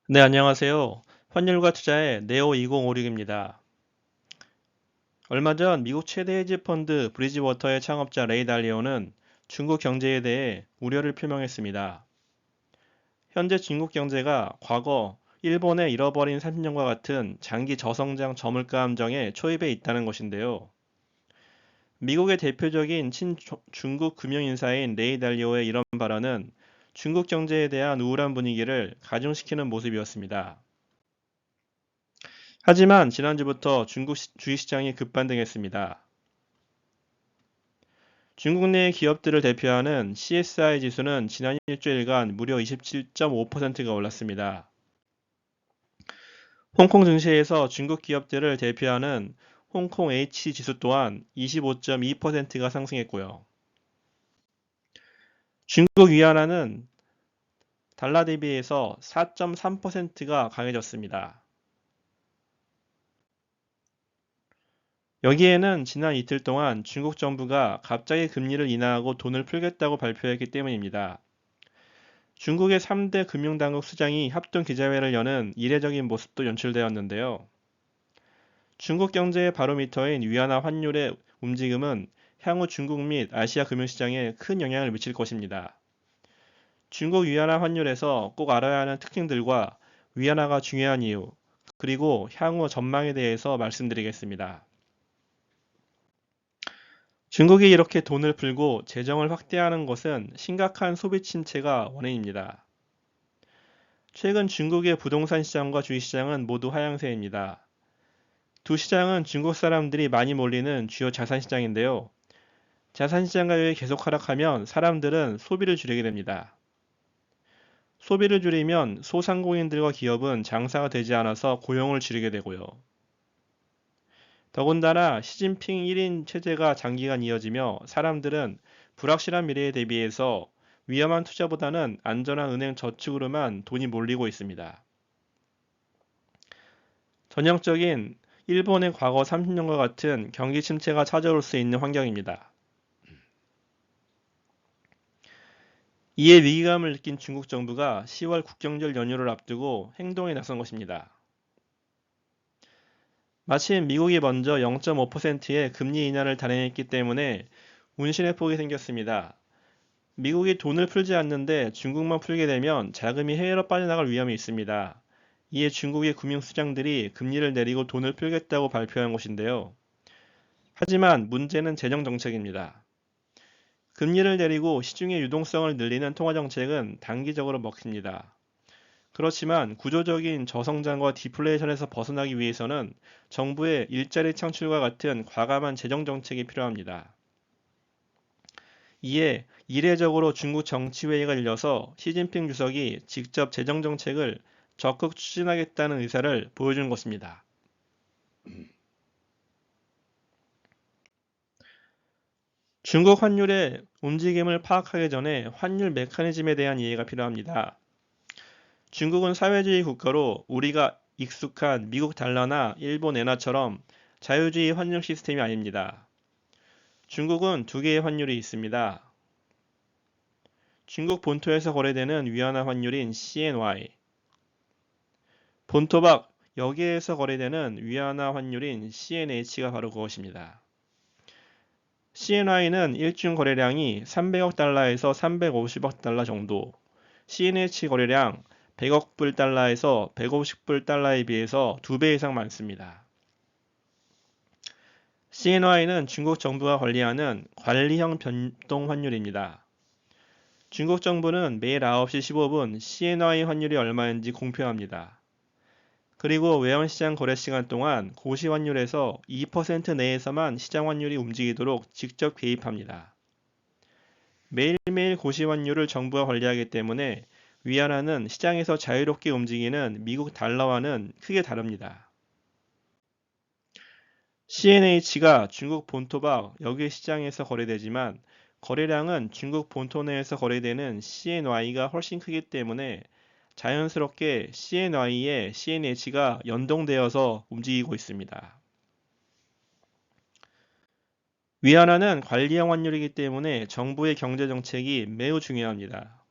네, 안녕하세요. 환율과 투자의 네오2056입니다. 얼마 전 미국 최대 헤지 펀드 브리지워터의 창업자 레이 달리오는 중국 경제에 대해 우려를 표명했습니다. 현재 중국 경제가 과거 일본의 잃어버린 30년과 같은 장기 저성장 저물가 함정에 초입해 있다는 것인데요. 미국의 대표적인 친중국 금융인사인 레이 달리오의 이런 발언은 중국 경제에 대한 우울한 분위기를 가중시키는 모습이었습니다. 하지만 지난주부터 중국 주식시장이 급반등했습니다. 중국 내 기업들을 대표하는 CSI 지수는 지난 일주일간 무려 27.5%가 올랐습니다. 홍콩 증시에서 중국 기업들을 대표하는 홍콩 H 지수 또한 25.2%가 상승했고요. 중국 위안화는 달러 대비해서 4.3%가 강해졌습니다. 여기에는 지난 이틀 동안 중국 정부가 갑자기 금리를 인하하고 돈을 풀겠다고 발표했기 때문입니다. 중국의 3대 금융당국 수장이 합동 기자회를 여는 이례적인 모습도 연출되었는데요. 중국 경제의 바로미터인 위안화 환율의 움직임은 향후 중국 및 아시아 금융시장에 큰 영향을 미칠 것입니다. 중국 위안화 환율에서 꼭 알아야 하는 특징들과 위안화가 중요한 이유, 그리고 향후 전망에 대해서 말씀드리겠습니다. 중국이 이렇게 돈을 풀고 재정을 확대하는 것은 심각한 소비 침체가 원인입니다. 최근 중국의 부동산 시장과 주식시장은 모두 하향세입니다. 두 시장은 중국 사람들이 많이 몰리는 주요 자산 시장인데요. 자산 시장 가격이 계속 하락하면 사람들은 소비를 줄이게 됩니다. 소비를 줄이면 소상공인들과 기업은 장사가 되지 않아서 고용을 줄이게 되고요. 더군다나 시진핑 1인 체제가 장기간 이어지며 사람들은 불확실한 미래에 대비해서 위험한 투자보다는 안전한 은행 저축으로만 돈이 몰리고 있습니다. 전형적인 일본의 과거 30년과 같은 경기 침체가 찾아올 수 있는 환경입니다. 이에 위기감을 느낀 중국 정부가 10월 국경절 연휴를 앞두고 행동에 나선 것입니다. 마침 미국이 먼저 0.5%의 금리 인하를 단행했기 때문에 운신의 폭이 생겼습니다. 미국이 돈을 풀지 않는데 중국만 풀게 되면 자금이 해외로 빠져나갈 위험이 있습니다. 이에 중국의 금융수장들이 금리를 내리고 돈을 풀겠다고 발표한 것인데요. 하지만 문제는 재정 정책입니다. 금리를 내리고 시중의 유동성을 늘리는 통화정책은 단기적으로 먹힙니다. 그렇지만 구조적인 저성장과 디플레이션에서 벗어나기 위해서는 정부의 일자리 창출과 같은 과감한 재정 정책이 필요합니다. 이에 이례적으로 중국 정치회의가 열려서 시진핑 주석이 직접 재정 정책을 적극 추진하겠다는 의사를 보여준 것입니다. 중국 환율의 움직임을 파악하기 전에 환율 메커니즘에 대한 이해가 필요합니다. 중국은 사회주의 국가로 우리가 익숙한 미국 달러나 일본 엔화처럼 자유주의 환율 시스템이 아닙니다. 중국은 두 개의 환율이 있습니다. 중국 본토에서 거래되는 위안화 환율인 CNY, 본토 밖 여기에서 거래되는 위안화 환율인 CNH가 바로 그것입니다. CNY는 일중 거래량이 300억 달러에서 350억 달러 정도, CNH 거래량 100억 불 달러에서 150불 달러에 비해서 2배 이상 많습니다. CNY는 중국 정부가 관리하는 관리형 변동 환율입니다. 중국 정부는 매일 9시 15분 CNY 환율이 얼마인지 공표합니다. 그리고 외환시장 거래 시간 동안 고시 환율에서 2% 내에서만 시장 환율이 움직이도록 직접 개입합니다. 매일매일 고시 환율을 정부가 관리하기 때문에 위안화는 시장에서 자유롭게 움직이는 미국 달러와는 크게 다릅니다. CNH가 중국 본토 밖 여객 시장에서 거래되지만 거래량은 중국 본토 내에서 거래되는 CNY가 훨씬 크기 때문에 자연스럽게 CNY에 CNH가 연동되어서 움직이고 있습니다. 위안화는 관리형 환율이기 때문에 정부의 경제 정책이 매우 중요합니다.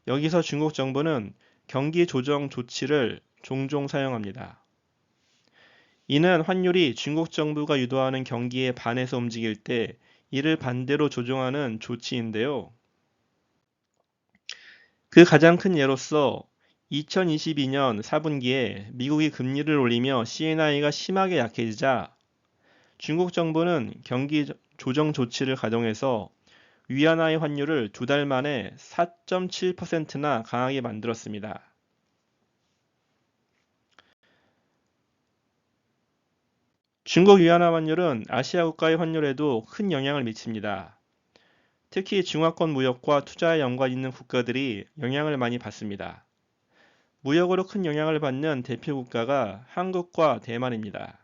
여기서 중국 정부는 경기 조정 조치를 종종 사용합니다. 이는 환율이 중국 정부가 유도하는 경기에 반해서 움직일 때 이를 반대로 조정하는 조치인데요. 그 가장 큰 예로서 2022년 4분기에 미국이 금리를 올리며 CNY가 심하게 약해지자 중국 정부는 경기 조정 조치를 가동해서 위안화의 환율을 2달 만에 4.7%나 강하게 만들었습니다. 중국 위안화 환율은 아시아 국가의 환율에도 큰 영향을 미칩니다. 특히 중화권 무역과 투자에 연관 있는 국가들이 영향을 많이 받습니다. 무역으로 큰 영향을 받는 대표 국가가 한국과 대만입니다.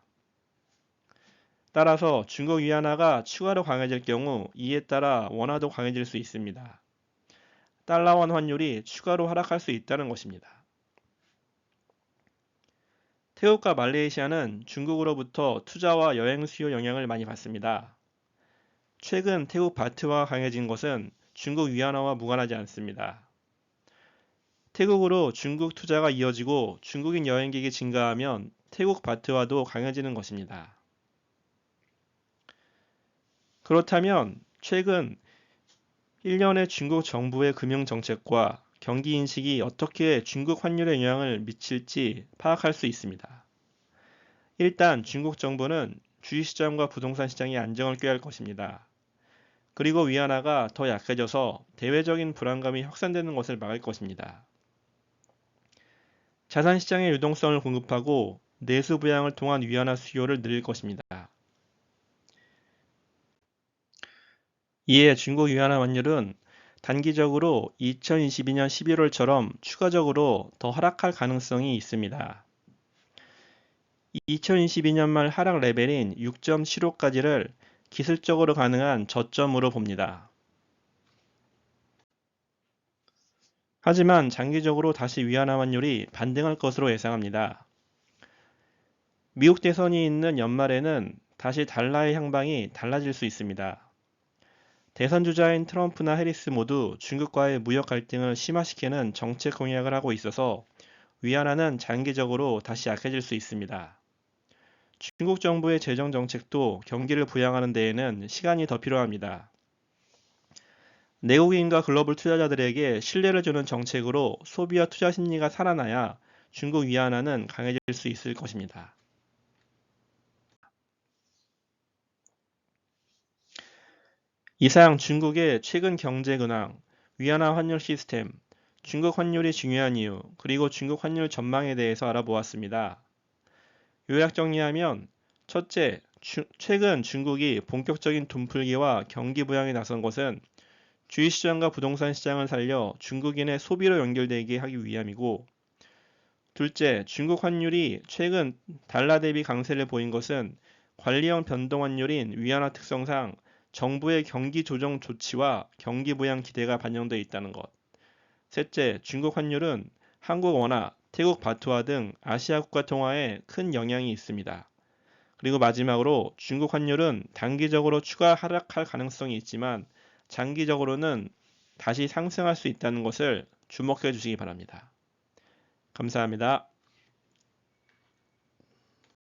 따라서 중국 위안화가 추가로 강해질 경우 이에 따라 원화도 강해질 수 있습니다. 달러원 환율이 추가로 하락할 수 있다는 것입니다. 태국과 말레이시아는 중국으로부터 투자와 여행 수요 영향을 많이 받습니다. 최근 태국 바트화가 강해진 것은 중국 위안화와 무관하지 않습니다. 태국으로 중국 투자가 이어지고 중국인 여행객이 증가하면 태국 바트화도 강해지는 것입니다. 그렇다면 최근 1년의 중국 정부의 금융정책과 경기 인식이 어떻게 중국 환율에 영향을 미칠지 파악할 수 있습니다. 일단 중국 정부는 주식시장과 부동산 시장의 안정을 꾀할 것입니다. 그리고 위안화가 더 약해져서 대외적인 불안감이 확산되는 것을 막을 것입니다. 자산시장의 유동성을 공급하고 내수 부양을 통한 위안화 수요를 늘릴 것입니다. 이에 중국 위안화 환율은 단기적으로 2022년 11월처럼 추가적으로 더 하락할 가능성이 있습니다. 2022년 말 하락 레벨인 6.75까지를 기술적으로 가능한 저점으로 봅니다. 하지만 장기적으로 다시 위안화 환율이 반등할 것으로 예상합니다. 미국 대선이 있는 연말에는 다시 달러의 향방이 달라질 수 있습니다. 대선 주자인 트럼프나 해리스 모두 중국과의 무역 갈등을 심화시키는 정책 공약을 하고 있어서 위안화는 장기적으로 다시 약해질 수 있습니다. 중국 정부의 재정 정책도 경기를 부양하는 데에는 시간이 더 필요합니다. 내국인과 글로벌 투자자들에게 신뢰를 주는 정책으로 소비와 투자 심리가 살아나야 중국 위안화는 강해질 수 있을 것입니다. 이상 중국의 최근 경제 근황, 위안화 환율 시스템, 중국 환율이 중요한 이유, 그리고 중국 환율 전망에 대해서 알아보았습니다. 요약 정리하면 첫째, 최근 중국이 본격적인 돈풀기와 경기 부양에 나선 것은 주식시장과 부동산 시장을 살려 중국인의 소비로 연결되게 하기 위함이고, 둘째, 중국 환율이 최근 달러 대비 강세를 보인 것은 관리형 변동 환율인 위안화 특성상 정부의 경기 조정 조치와 경기 부양 기대가 반영되어 있다는 것. 셋째, 중국 환율은 한국 원화, 태국 바트화 등 아시아 국가 통화에 큰 영향이 있습니다. 그리고 마지막으로 중국 환율은 단기적으로 추가 하락할 가능성이 있지만 장기적으로는 다시 상승할 수 있다는 것을 주목해 주시기 바랍니다. 감사합니다.